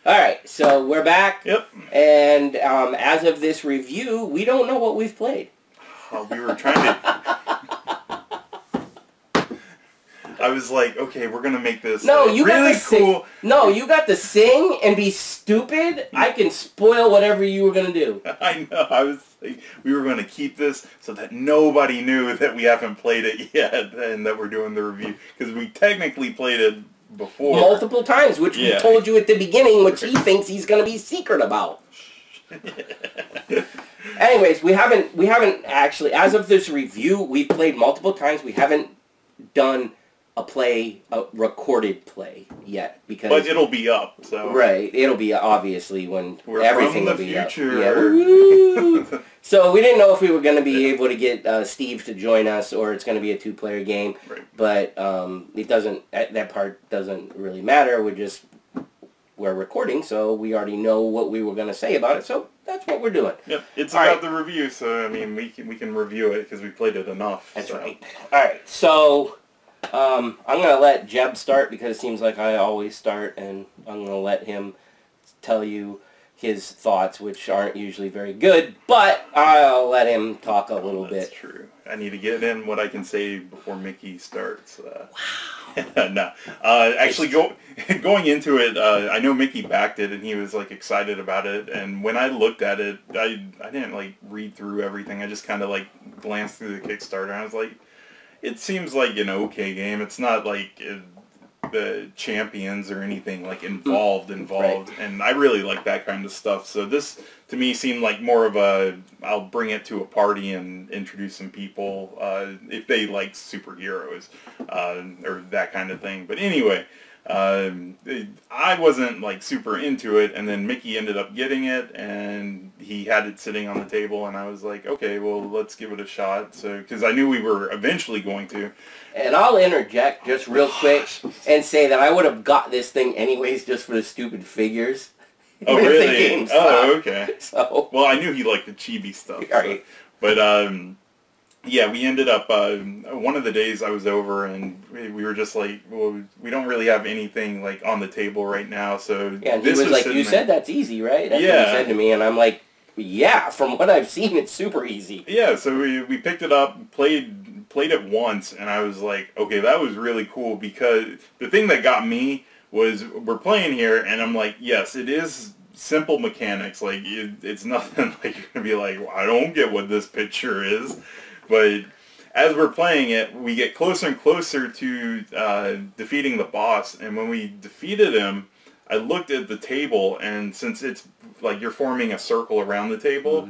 Alright, so we're back. Yep. And as of this review, we don't know what we've played. We were trying to... I was like, okay, we're going to make this really cool... No, you got to sing and be stupid. I can spoil whatever you were going to do. I know. I was like, we were going to keep this so that nobody knew that we haven't played it yet and that we're doing the review. Because we technically played it before. Multiple times, which we told you at the beginning, which he thinks he's going to be secret about. Anyways, we haven't actually, as of this review, we've played multiple times. We haven't done a recorded play yet, because but it'll be up. So right, it'll be obviously when everything will be up. Yeah. So we didn't know if we were going to be able to get Steve to join us, or it's going to be a two-player game. Right. But it doesn't. That part doesn't really matter. We're recording, so we already know what we were going to say about it. So that's what we're doing. Yep. It's about the review, so I mean we can review it because we played it enough. That's right. All right. So. I'm going to let Jeb start because it seems like I always start, and I'm going to let him tell you his thoughts, which aren't usually very good, but I'll let him talk a little bit. That's true. I need to get in what I can say before Mickey starts. Wow. No. Actually, going into it, I know Mickey backed it, and he was, like, excited about it, and when I looked at it, I didn't, like, read through everything. I just kind of, like, glanced through the Kickstarter, and I was like, it seems like an okay game. It's not like the champions or anything like involved, right. And I really like that kind of stuff. So this, to me, seemed like more of a, I'll bring it to a party and introduce some people if they like superheroes or that kind of thing. But anyway, I wasn't like super into it, and then Mickey ended up getting it, and he had it sitting on the table, and I was like, okay, well, let's give it a shot. So, because I knew we were eventually going to. And I'll interject just real quick and say that I would have got this thing anyways just for the stupid figures. Oh, really? Oh, okay. So, well, I knew he liked the chibi stuff. Right. So. But, yeah, we ended up, one of the days I was over, and we were just like, well, we don't really have anything, like, on the table right now, so... Yeah, and he was like, you said that's easy, right? That's what he said to me, and I'm like, yeah, from what I've seen, it's super easy. Yeah, so we picked it up, played it once, and I was like, okay, that was really cool, because the thing that got me was, we're playing here, and I'm like, yes, it is simple mechanics, like, it's nothing like you're going to be like, well, I don't get what this picture is. But as we're playing it, we get closer and closer to defeating the boss. And when we defeated him, I looked at the table, and since it's like you're forming a circle around the table,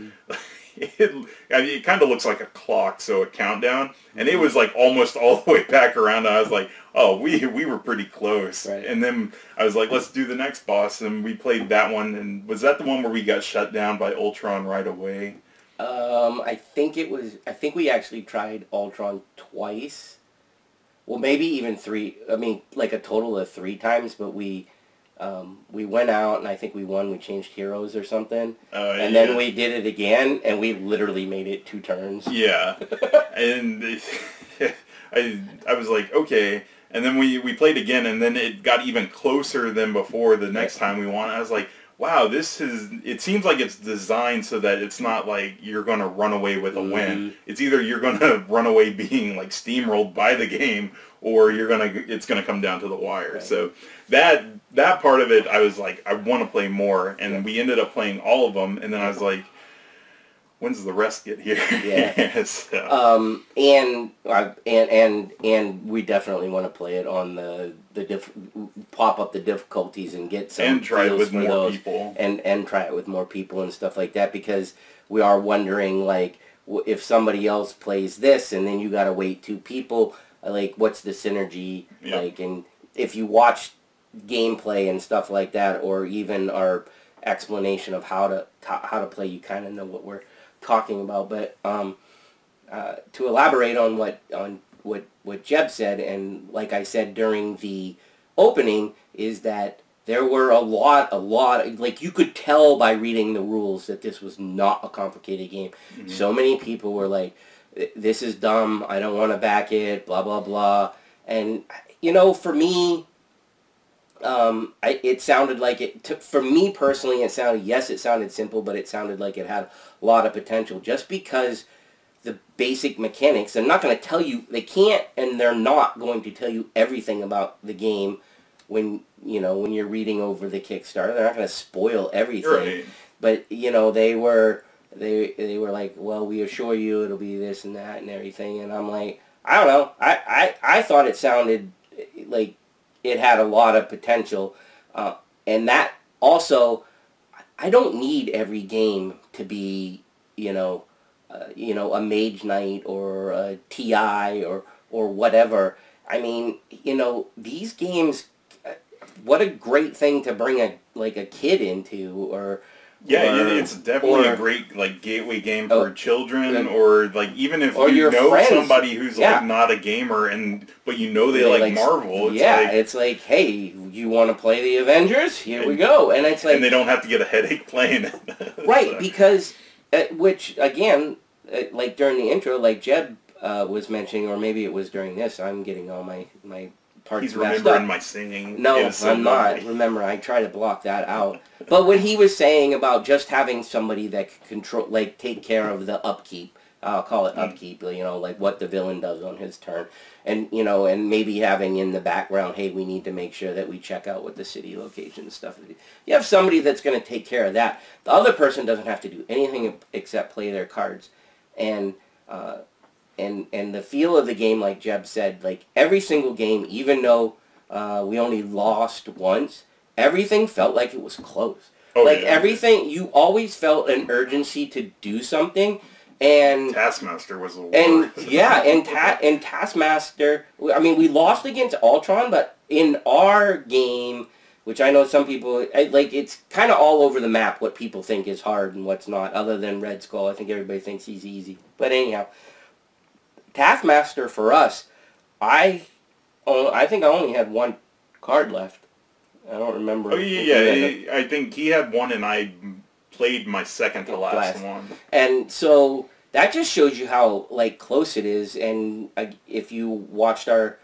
it kind of looks like a clock, so a countdown. And it was like almost all the way back around. And I was like, oh, we were pretty close. Right. And then I was like, let's do the next boss. And we played that one. And was that the one where we got shut down by Ultron right away? I think we actually tried Ultron twice. Well, maybe even three. I mean, like a total of 3 times, but we went out, and I think we won. We changed heroes or something. And then we did it again, and we literally made it 2 turns. Yeah. And I was like, okay. And then we played again, and then it got even closer than before the next time we won. I was like, wow, it seems like it's designed so that it's not like you're going to run away with a win. It's either you're going to run away being like steamrolled by the game, or it's going to come down to the wire. Right. So that part of it, I was like, I want to play more. And we ended up playing all of them. And then I was like, when's the rest get here? Yeah. So. And we definitely want to play it on pop up the difficulties and get some and try it with more people and try it with more people and stuff like that, because we are wondering, like, if somebody else plays this and then you got to wait 2 people, like, what's the synergy? Like, and if you watch gameplay and stuff like that, or even our explanation of how to play, you kind of know what we're talking about. But to elaborate on what Jeb said, and like I said during the opening, is that there were a lot, like, you could tell by reading the rules that this was not a complicated game. So many people were like, this is dumb, I don't want to back it, blah, blah, blah. And, you know, for me, it sounded like for me personally, it sounded simple, but it sounded like it had a lot of potential just because the basic mechanics. I'm not going to tell you, they can't, and they're not going to tell you everything about the game when you're reading over the Kickstarter. They're not going to spoil everything. Right. But, they were like, well, we assure you it'll be this and that and everything. And I'm like, I don't know. I thought it sounded like it had a lot of potential. And that also, I don't need every game to be, a Mage Knight or a TI or whatever. I mean, these games, what a great thing to bring a kid into, or it's definitely a great gateway game for children, or even if you know friends, somebody who's not a gamer but they like Marvel. It's like, hey, you want to play the Avengers? Here we go, and it's like, and they don't have to get a headache playing it. Right, because which again, like during the intro, like Jeb was mentioning, or maybe it was during this. I'm getting all my parts. He's remembering my singing. No, I'm not. Remember, I try to block that out. But when he was saying about just having somebody that can control, take care of the upkeep, I'll call it upkeep, like what the villain does on his turn. And, and maybe having in the background, hey, we need to make sure that we check out what the city location stuff is. You have somebody that's going to take care of that. The other person doesn't have to do anything except play their cards. And the feel of the game, like Jeb said, like every single game, even though we only lost once, everything felt like it was close. Everything, you always felt an urgency to do something. And Taskmaster was the worst. And Taskmaster, I mean, we lost against Ultron, but in our game, which I know some people, it's kind of all over the map what people think is hard and what's not, other than Red Skull. I think everybody thinks he's easy. But anyhow, Taskmaster for us, I think I only had one card left. I don't remember. Oh, yeah. I think he had one and I played my second to last one. And so that just shows you how close it is. And if you watched our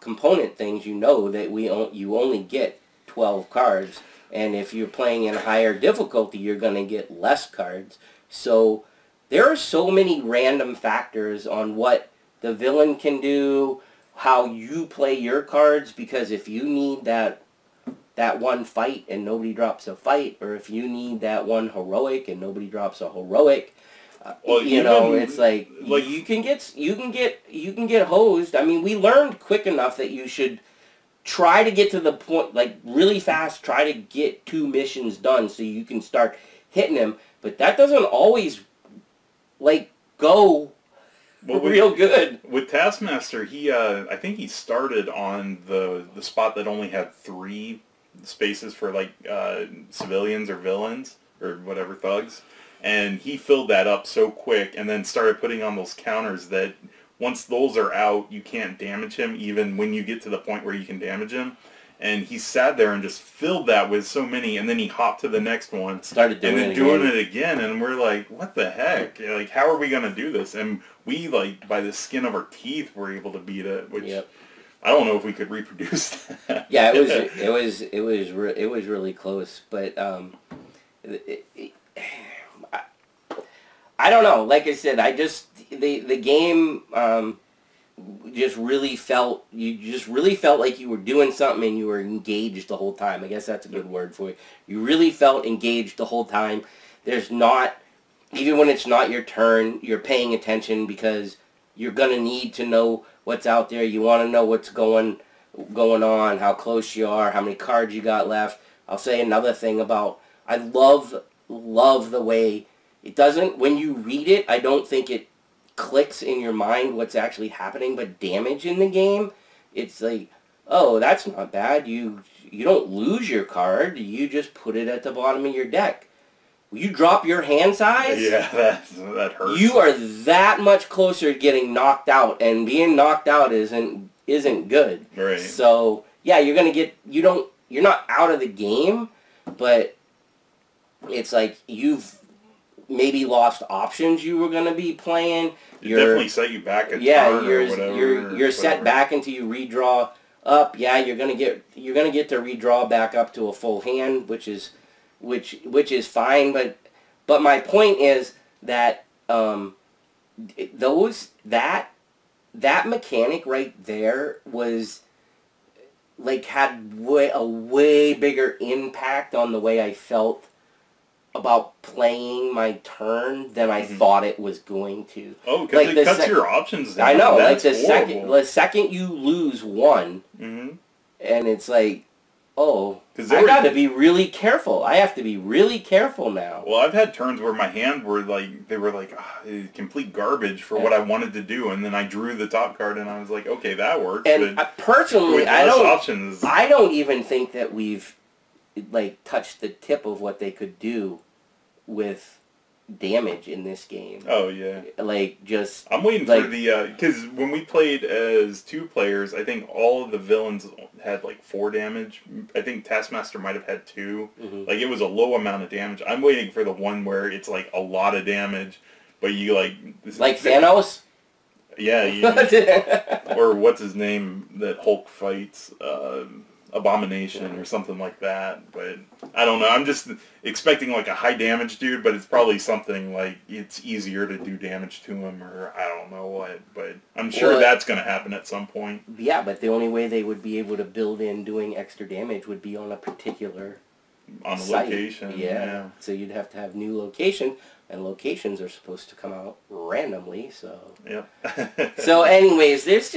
component things, you know that you only get 12 cards. And if you're playing in higher difficulty, you're going to get less cards. So there are so many random factors on what the villain can do, how you play your cards, because if you need that one fight and nobody drops a fight, or if you need that one heroic and nobody drops a heroic, it's like you can get hosed. I mean, we learned quick enough that you should try to get to the point, really fast, try to get 2 missions done so you can start hitting them, but that doesn't always go real good. With Taskmaster, I think he started on the spot that only had 3 spaces for civilians or villains or whatever, thugs, and he filled that up so quick and then started putting on those counters that once those are out, you can't damage him even when you get to the point where you can damage him. And he sat there and just filled that with so many, and then he hopped to the next one. Started doing it again, and we're like, what the heck? How are we going to do this? And we, by the skin of our teeth, were able to beat it, which I don't know if we could reproduce that. Yeah, it was really close, but I don't know. Like I said, the game just really felt like you were doing something and you were engaged the whole time. I guess that's a good word for it. You really felt engaged the whole time. There's not, even when it's not your turn, you're paying attention because you're gonna need to know what's out there. You want to know what's going on, how close you are, how many cards you got left. I'll say another thing about, I love the way it doesn't, when you read it, I don't think it clicks in your mind what's actually happening, but damage in the game, it's like, oh, that's not bad. You don't lose your card, you just put it at the bottom of your deck. You drop your hand size, that hurts. You are that much closer to getting knocked out, and being knocked out isn't good. Right. So yeah, you're gonna get, you're not out of the game, but it's like you've maybe lost options you were going to be playing. It definitely set you back a turn or whatever. You're set back until you redraw up, yeah, you're gonna get to redraw back up to a full hand, which is fine. But my point is that that mechanic right there was like had a way bigger impact on the way I felt about playing my turn than I thought it was going to. Oh, because it cuts your options down. I know, That's like horrible. the second you lose one, and it's like, oh, I got to be really careful. I have to be really careful now. Well, I've had turns where my hand were like, complete garbage for what I wanted to do, and then I drew the top card, and I was like, okay, that works. And personally, I don't even think that we've like touched the tip of what they could do with damage in this game. Oh yeah. Like just I'm waiting for the because when we played as 2 players, I think all of the villains had like 4 damage. I think Taskmaster might have had 2. Like it was a low amount of damage. I'm waiting for the one where it's like a lot of damage, but you like Thanos. Yeah, or what's his name that Hulk fights. Abomination or something like that, but I don't know. I'm just expecting like a high damage dude, but it's probably something like it's easier to do damage to him, or I don't know what, but I'm sure that's going to happen at some point. Yeah, but the only way they would be able to build in doing extra damage would be on a particular site. Location. Yeah. So you'd have to have new location, and locations are supposed to come out randomly, so. Yep. So anyways, there's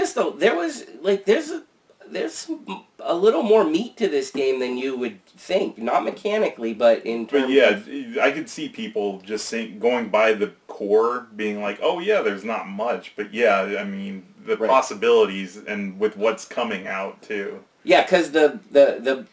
a little more meat to this game than you would think. Not mechanically, but in terms of... I could see people just going by the core, being like, oh yeah, there's not much. But yeah, I mean, the possibilities and with what's coming out, too. Yeah, because the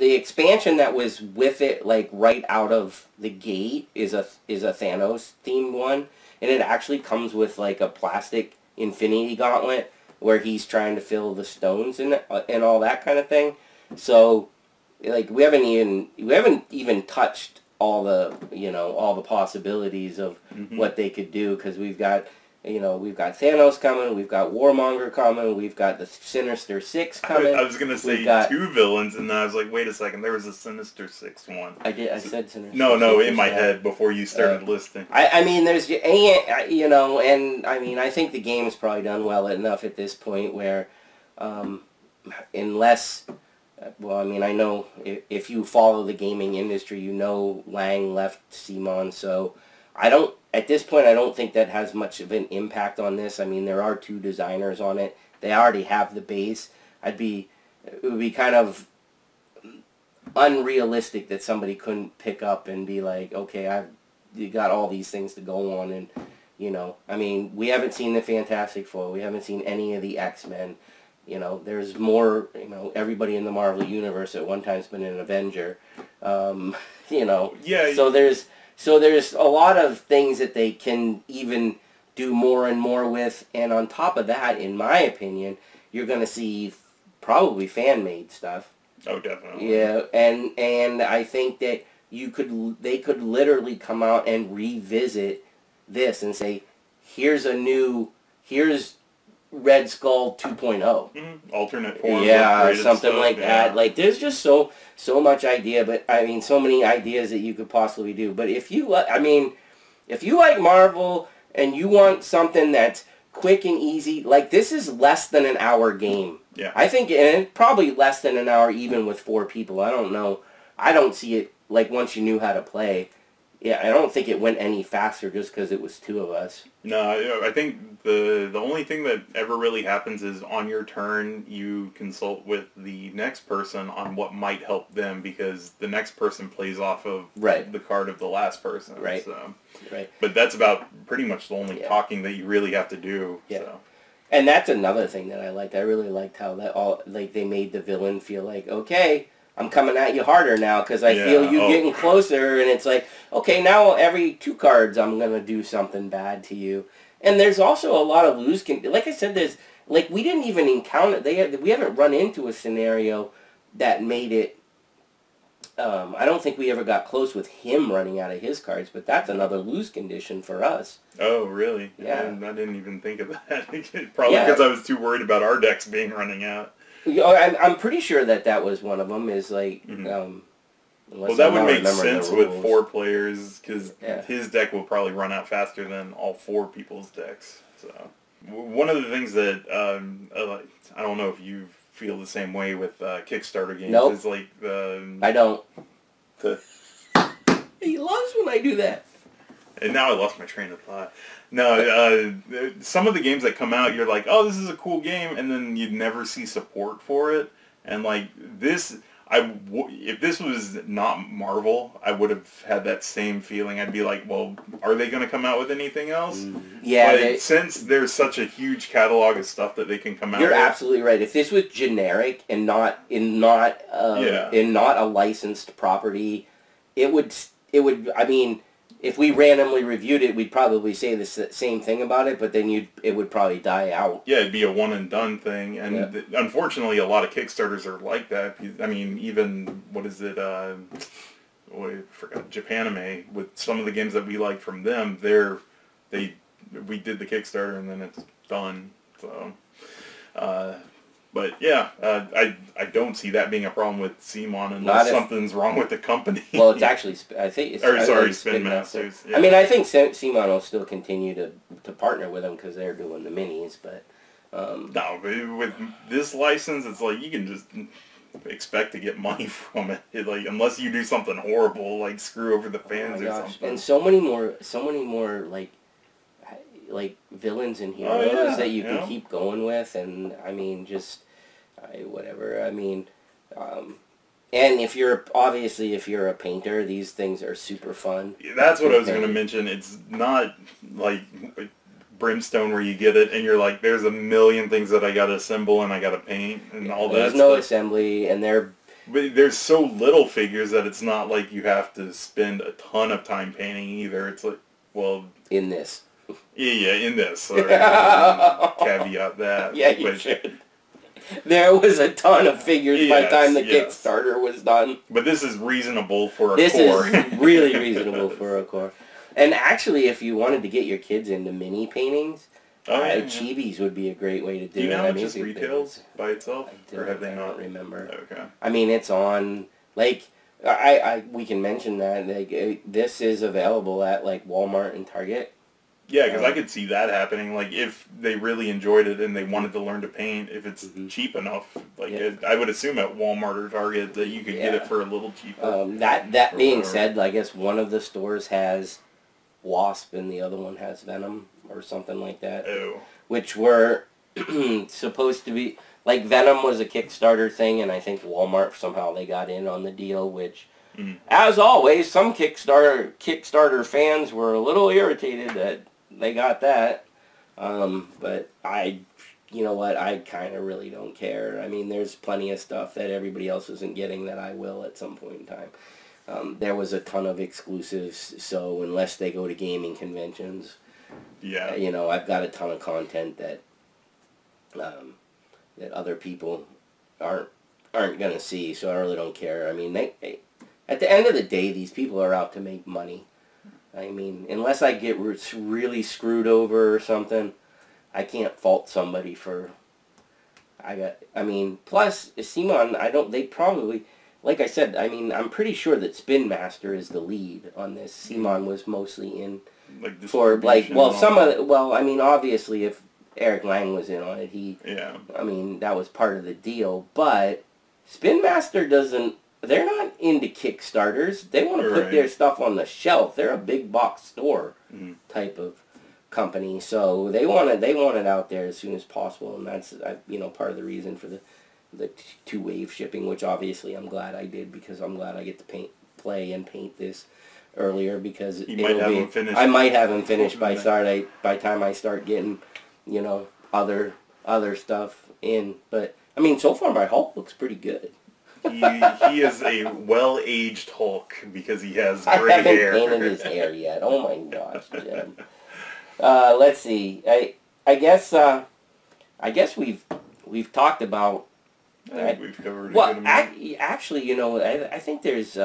expansion that was with it, like, right out of the gate is a Thanos-themed one. And it actually comes with, like, a plastic Infinity Gauntlet where he's trying to fill the stones and all that kind of thing. So, like, we haven't even touched all the possibilities of what they could do, because we've got Thanos coming, we've got Warmonger coming, we've got the Sinister Six coming. I was gonna say 2 villains, and then I was like, wait a second, there was a Sinister Six one. I said Sinister. No, in my head before you started listing. I mean, there's and I mean, I think the game's probably done well enough at this point where, unless. Well, I mean, I know if you follow the gaming industry, you know Lang left CMON, so at this point, I don't think that has much of an impact on this. I mean, there are 2 designers on it. They already have the base. It would be kind of unrealistic that somebody couldn't pick up and be like, okay, you got all these things to go on, and, I mean, we haven't seen the Fantastic Four. We haven't seen any of the X-Men. There's more, everybody in the Marvel Universe at one time's been an Avenger. Yeah. So there's a lot of things that they can even do more and more with. And on top of that, in my opinion, you're going to see probably fan-made stuff. Oh, definitely. Yeah, and I think that they could literally come out and revisit this and say, here's Red Skull 2.0. Alternate form. Yeah, something like that. Like, there's just so much idea, but I mean, so many ideas that you could possibly do. But if you like Marvel and you want something that's quick and easy, like, this is less than an hour game. Yeah. I think, and probably less than an hour even with 4 people. I don't know. I don't see it, like, once you knew how to play. Yeah, I don't think it went any faster just because it was 2 of us. No, I think the only thing that ever really happens is on your turn you consult with the next person on what might help them, because the next person plays off of the card of the last person. Right. So. Right. But that's about pretty much the only talking that you really have to do. Yeah. So. And that's another thing that I liked. I really liked how they made the villain feel like, okay, I'm coming at you harder now because I feel you getting closer, and it's like, okay, now every 2 cards I'm going to do something bad to you. And there's also a lot of like I said, there's, like, we didn't even encounter, we haven't run into a scenario that made it, I don't think we ever got close with him running out of his cards, but that's another lose condition for us. Oh, really? Yeah. I didn't even think of that. Probably because I was too worried about our decks being running out. I'm pretty sure that was one of them. Is like, well, that would make sense with rules. 4 players, because his deck will probably run out faster than all 4 people's decks. So, one of the things that I don't know if you feel the same way with Kickstarter games is like I don't. He loves when I do that. And now I lost my train of thought. No, some of the games that come out, you're like, oh, this is a cool game, and then you never see support for it. And like this, if this was not Marvel, I would have had that same feeling. I'd be like, well, are they going to come out with anything else? Yeah. But since there's such a huge catalog of stuff that they can come out with. You're absolutely right. If this was generic and not a licensed property, it would. I mean, if we randomly reviewed it, we'd probably say the same thing about it, but then it would probably die out. Yeah, it'd be a one and done thing, and unfortunately, a lot of Kickstarters are like that. I mean, even what is it? I forgot Japanime. With some of the games that we like from them, we did the Kickstarter and then it's done. So, but yeah, I don't see that being a problem with CMON unless something's wrong with the company. Well, it's actually, I think it's... Spin Masters. Yeah. I mean, I think CMON will still continue to partner with them because they're doing the minis, but... No, but with this license, it's like you can just expect to get money from it. Like, unless you do something horrible, like screw over the fans or something. And so many more like villains and heroes that you can keep going with, and I mean, just whatever. I mean, and if you're a painter, these things are super fun. That's what I was going to mention. It's not like Brimstone where you get it and you're like, there's a million things that I got to assemble and I got to paint and all that. There's no assembly, and but there's so little figures that it's not like you have to spend a ton of time painting either. It's like, well, in this. Yeah, in this. Sorry. Caveat that. Yeah, you should. There was a ton of figures by the time the Kickstarter was done. But this is reasonable for a core. This is really reasonable for a core. And actually, if you wanted to get your kids into mini paintings, Chibis would be a great way to do it. Do you know how it just retails by itself? Or have they not? I don't remember. Okay. I mean, it's on, like, we can mention that. Like, this is available at, like, Walmart and Target. Yeah, because I could see that happening. Like, if they really enjoyed it and they wanted to learn to paint, if it's cheap enough, like I would assume at Walmart or Target that you could get it for a little cheaper. That being said, I guess one of the stores has Wasp and the other one has Venom or something like that. Oh. Which were supposed to be, like, Venom was a Kickstarter thing, and I think Walmart somehow they got in on the deal, which... As always, some Kickstarter fans were a little irritated that they got that, but you know what, I kind of really don't care. I mean, there's plenty of stuff that everybody else isn't getting that I will at some point in time. There was a ton of exclusives, so unless they go to gaming conventions, you know, I've got a ton of content that other people aren't gonna see, so I really don't care. I mean, at the end of the day, these people are out to make money. I mean, unless I get really screwed over or something, I can't fault somebody for... I mean, plus, CMON, they probably... Like I said, I mean, I'm pretty sure that Spin Master is the lead on this. CMON was mostly in... I mean, obviously, if Eric Lang was in on it, I mean, that was part of the deal, but Spin Master doesn't... They're not into Kickstarters. They want to put their stuff on the shelf. They're a big box store type of company, so they want it out there as soon as possible, and that's part of the reason for the 2-wave shipping, which obviously I'm glad I did, because I'm glad I get to play and paint this earlier, because I might have them finished by time I start getting other stuff in. But I mean, so far my Hulk looks pretty good. He is a well-aged Hulk because he has gray hair. I haven't painted his hair yet. Oh my gosh, Jim. Let's see. I guess we've talked about. I think we've covered. Actually, I think there's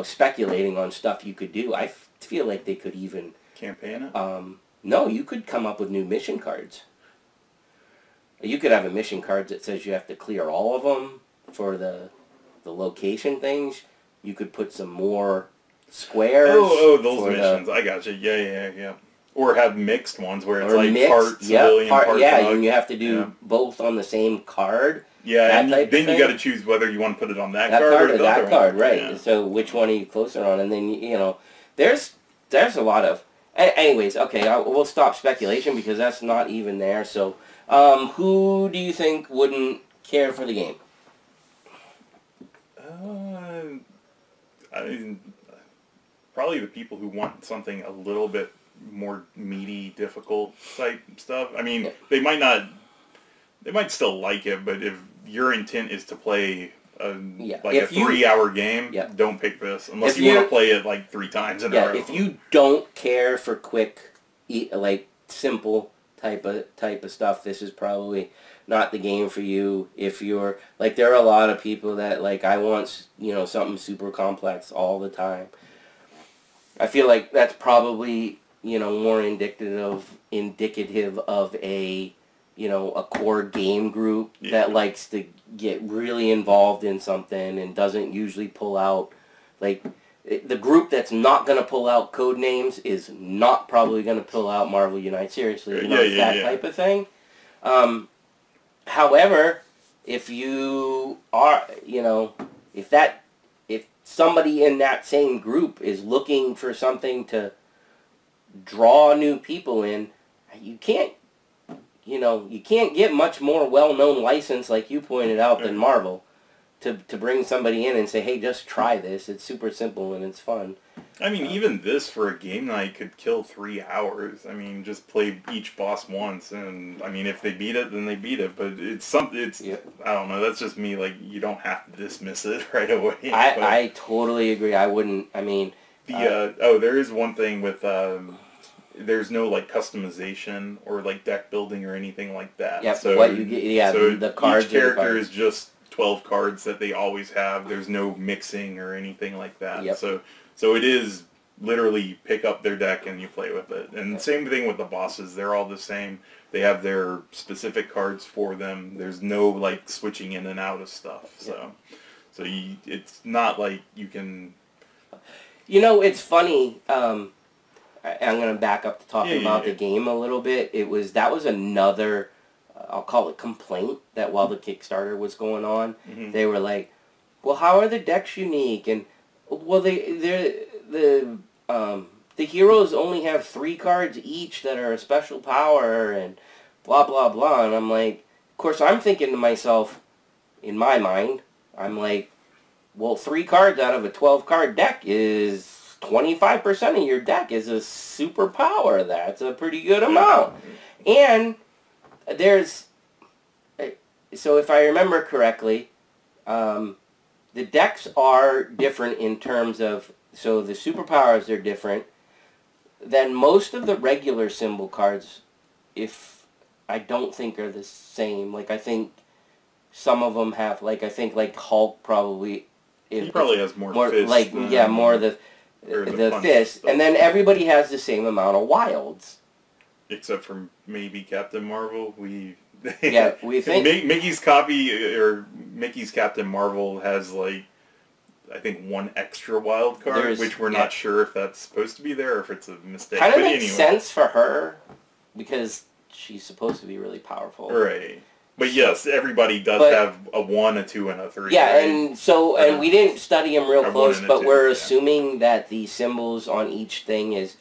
speculating on stuff you could do. I feel like they could even campaign it. No, you could come up with new mission cards. You could have a mission card that says you have to clear all of them for the location things. You could put some more squares. Those missions. I got you. Yeah. Or have mixed ones where it's like mixed, part civilian, part truck. and you have to do both on the same card. Yeah, and then you got to choose whether you want to put it on that card or that card, right? Yeah. So which one are you closer on? And then there's a lot of. Anyways, okay, we'll stop speculation because that's not even there. So, who do you think wouldn't care for the game? I mean, probably the people who want something a little bit more meaty, difficult type stuff. I mean, they might still like it, but if your intent is to play a 3-hour game, don't pick this unless you want to play it like 3 times in a row. If you don't care for quick, like simple type of stuff, this is probably not the game for you. If you're like, there are a lot of people that like, I want something super complex all the time. I feel like that's probably more indicative of a a core game group that likes to get really involved in something and doesn't usually pull out, like, the group that's not going to pull out code names is not probably going to pull out Marvel Unite Seriously. That type of thing. However, if you are, if somebody in that same group is looking for something to draw new people in, you can't get much more well-known license, like you pointed out, than Marvel to bring somebody in and say, hey, just try this. It's super simple and it's fun. I mean, even this for a game night could kill 3 hours. I mean, just play each boss once, and I mean, if they beat it, then they beat it. But I don't know. That's just me. Like, you don't have to dismiss it right away. I totally agree. I wouldn't. I mean, there is one thing with there's no like customization or like deck building or anything like that. Yeah. So what you get? So the cards. Each character is just 12 cards that they always have. There's no mixing or anything like that. Yep. So it is literally pick up their deck and you play with it. And same thing with the bosses. They're all the same. They have their specific cards for them. There's no like switching in and out of stuff. So it's not like you can. It's funny. I'm going to back up to talking about the game a little bit. That was another, I'll call it complaint, that while the Kickstarter was going on, they were like, well, how are the decks unique? And, well, the heroes only have 3 cards each that are a special power and blah, blah, blah. And I'm like, of course, I'm thinking to myself, in my mind, I'm like, well, 3 cards out of a 12-card deck is 25% of your deck is a superpower. That's a pretty good amount. And so if I remember correctly, the decks are different in terms of, so the superpowers are different than most of the regular symbol cards, if I don't think are the same. Like, I think some of them have, like, I think, like, Hulk probably... He probably has more fists. Like, more the fist. And then everybody has the same amount of wilds. Except for maybe Captain Marvel. We think... Mickey's copy, or Mickey's Captain Marvel has, like, I think 1 extra wild card, which we're not sure if that's supposed to be there or if it's a mistake. Kind of makes sense for her, because she's supposed to be really powerful. Right. But yes, everybody does have a 1, a 2, and a 3. Yeah, right? and we didn't study them real close, but we're assuming that the symbols on each thing it's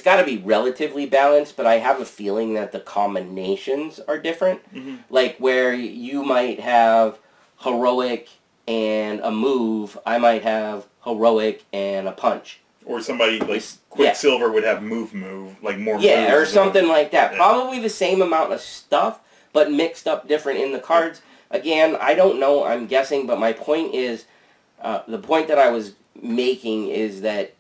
got to be relatively balanced, but I have a feeling that the combinations are different. Like, where you might have heroic and a move, I might have heroic and a punch. Or somebody like Quicksilver would have move, like more moves. Yeah, or something like that. Yeah. Probably the same amount of stuff, but mixed up different in the cards. Again, I don't know, I'm guessing, but my point is, the point that I was making is that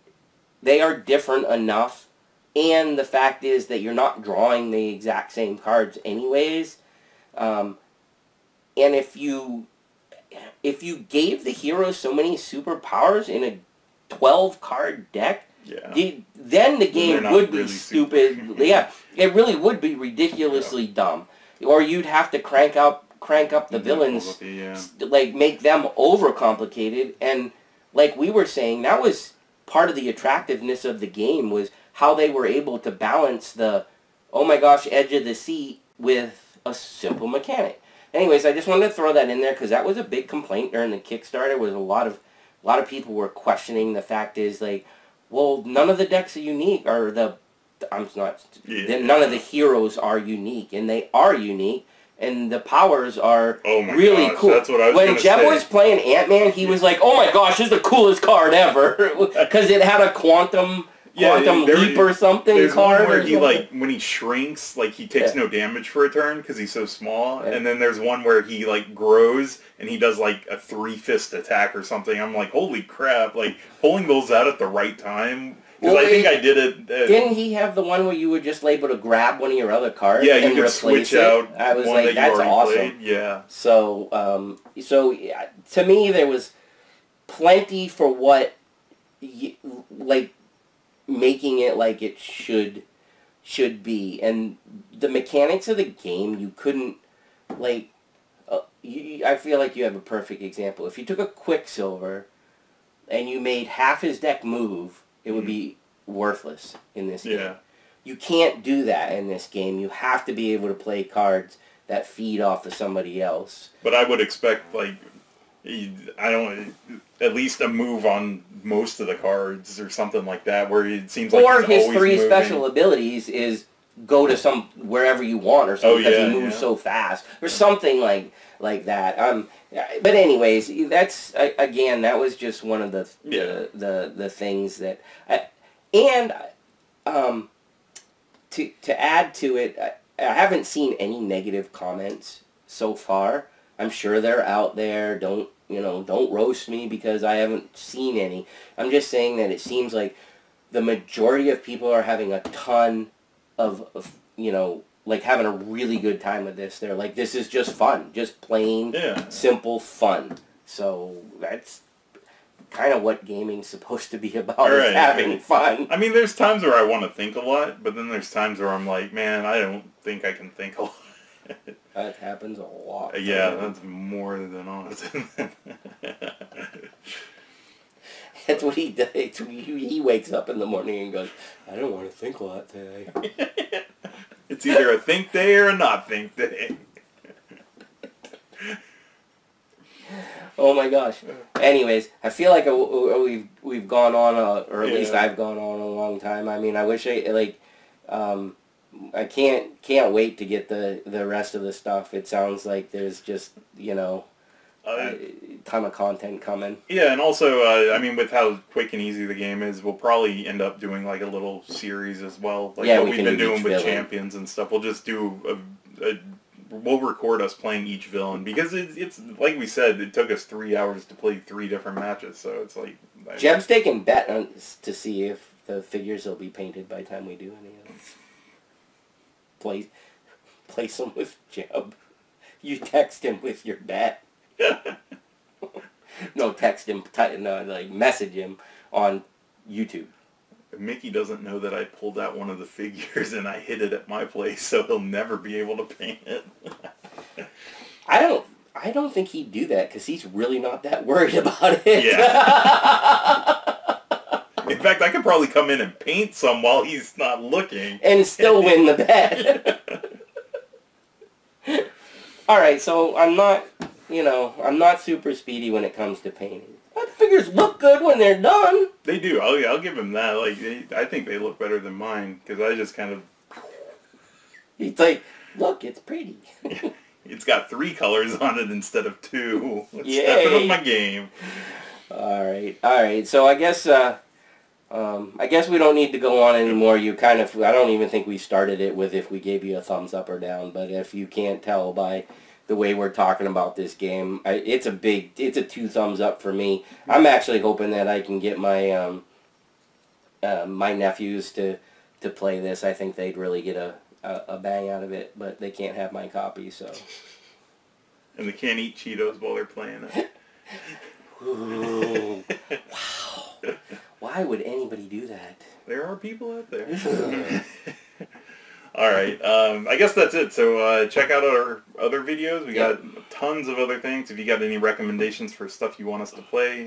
they are different enough, and the fact is that you're not drawing the exact same cards anyways. And if you gave the heroes so many superpowers in a 12-card deck, then the game would be really stupid. Yeah, it really would be ridiculously dumb. or you'd have to crank up the villains, like make them overcomplicated. And like we were saying, that was part of the attractiveness of the game, was how they were able to balance the, oh my gosh, edge of the seat with a simple mechanic. Anyways, I just wanted to throw that in there because that was a big complaint during the Kickstarter. Was a lot of people were questioning the fact is like, well, none of the decks are unique, or none of the heroes are unique, and they are unique, and the powers are really cool. That's what I was when Jeb was playing Ant-Man, he was like, "Oh my gosh, this is the coolest card ever," because it had a quantum leap or something. There's one where he like when he shrinks, like he takes no damage for a turn because he's so small, and then there's one where he like grows and he does like a 3-fist attack or something. I'm like, holy crap! Like pulling those out at the right time. Because I think I did it. Didn't he have the one where you were just able to grab one of your other cards? Yeah, you could switch out. I was like, that's awesome. Played. Yeah. So, to me, there was plenty for what, like, making it like it should be, and the mechanics of the game, you couldn't, like, I feel like you have a perfect example. If you took a Quicksilver and you made half his deck move, it would be worthless in this game. You can't do that in this game. You have to be able to play cards that feed off of somebody else. But I would expect, like, at least a move on most of the cards or something like that, where it seems like or he's his 3 special abilities is go to wherever you want or something because he moves so fast or something like that. But anyways, that's again, that was just one of the things that, to add to it, I haven't seen any negative comments so far. I'm sure they're out there. Don't roast me because I haven't seen any. I'm just saying that it seems like the majority of people are having a ton of like having a really good time with this. They're like, this is just fun. Just plain, simple fun. So that's kind of what gaming's supposed to be about, is having fun. I mean, there's times where I want to think a lot, but then there's times where I'm like, man, I don't think I can think a lot. That happens a lot. Yeah, that's more than often. That's what he does. He wakes up in the morning and goes, I don't want to think a lot today. It's either a think day or a not think day. Oh my gosh. Anyways, I feel like we've gone on, or at least I've gone on a long time. I mean, I wish I can't wait to get the rest of the stuff. It sounds like there's just, a ton of content coming. Yeah, and also, I mean, with how quick and easy the game is, we'll probably end up doing like a little series as well. Like what we've been doing with Champions and stuff. We'll just do we'll record us playing each villain, because it's like we said, it took us 3 hours to play 3 different matches, so it's like... Jeb's taking bet to see if the figures will be painted by the time we do any of them. Place them with Jeb. You text him with your bet. No, text him, message him on YouTube. Mickey doesn't know that I pulled out one of the figures and I hid it at my place, so he'll never be able to paint it. I don't think he'd do that because he's really not that worried about it. Yeah. In fact, I could probably come in and paint some while he's not looking. And still win the bet. Alright, so I'm not super speedy when it comes to painting. But the figures look good when they're done. They do. I'll give them that. I think they look better than mine, because I just kind of... It's like, look, it's pretty. It's got 3 colors on it instead of 2. Stepping up my game. Alright. So I guess we don't need to go on anymore. I don't even think we started it with if we gave you a thumbs up or down, but if you can't tell by the way we're talking about this game, it's a 2 thumbs up for me. I'm actually hoping that I can get my my nephews to play this. I think they'd really get a bang out of it, but they can't have my copy, so. And they can't eat Cheetos while they're playing it. Ooh, wow. Why would anybody do that? There are people out there. All right. I guess that's it. So check out our other videos. We got tons of other things. If you got any recommendations for stuff you want us to play,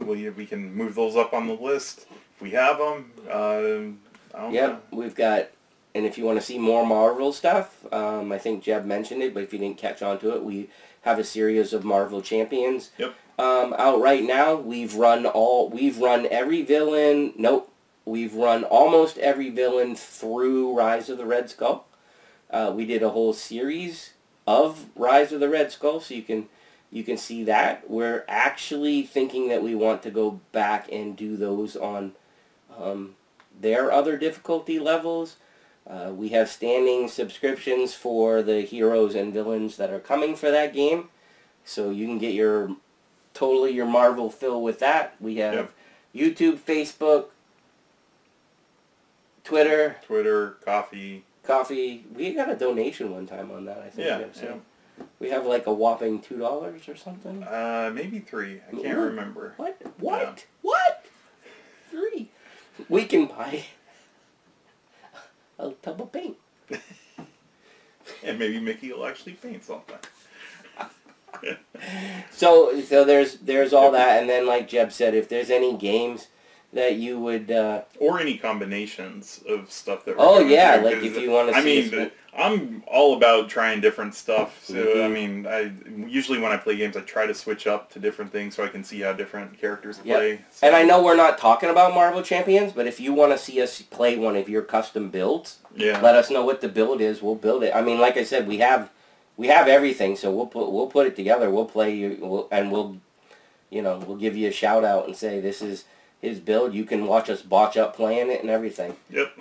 we can move those up on the list if we have them. I don't know. We've got, and if you want to see more Marvel stuff, I think Jeb mentioned it, but if you didn't catch on to it, we have a series of Marvel Champions out right now. We've run every villain. Nope. We've run almost every villain through Rise of the Red Skull. We did a whole series of Rise of the Red Skull, so you can see that. We're actually thinking that we want to go back and do those on their other difficulty levels. We have standing subscriptions for the heroes and villains that are coming for that game, so you can get your Marvel fill with that. We have YouTube, Facebook, Twitter, Coffee. We got a donation one time on that, I think. We have like a whopping $2 or something. Maybe $3. I can't remember. What? What? $3. We can buy a tub of paint. And maybe Mickey will actually paint something. So there's all that, and then like Jeb said, if there's any games that you would or any combinations of stuff that like if you want to see I'm all about trying different stuff, so I mean, I usually when I play games I try to switch up to different things so I can see how different characters play. So. And I know we're not talking about Marvel Champions, but if you want to see us play one of your custom builds, let us know what the build is. We'll build it. I mean, like I said, we have everything, so we'll put it together. We'll play you, and we'll give you a shout out and say this is his build. You can watch us botch up playing it and everything. Yep.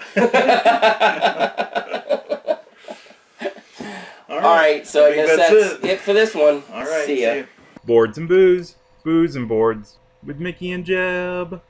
All right, so I guess that's it for this one. All right, see ya. Boards and booze, booze and boards with Mickey and Jeb.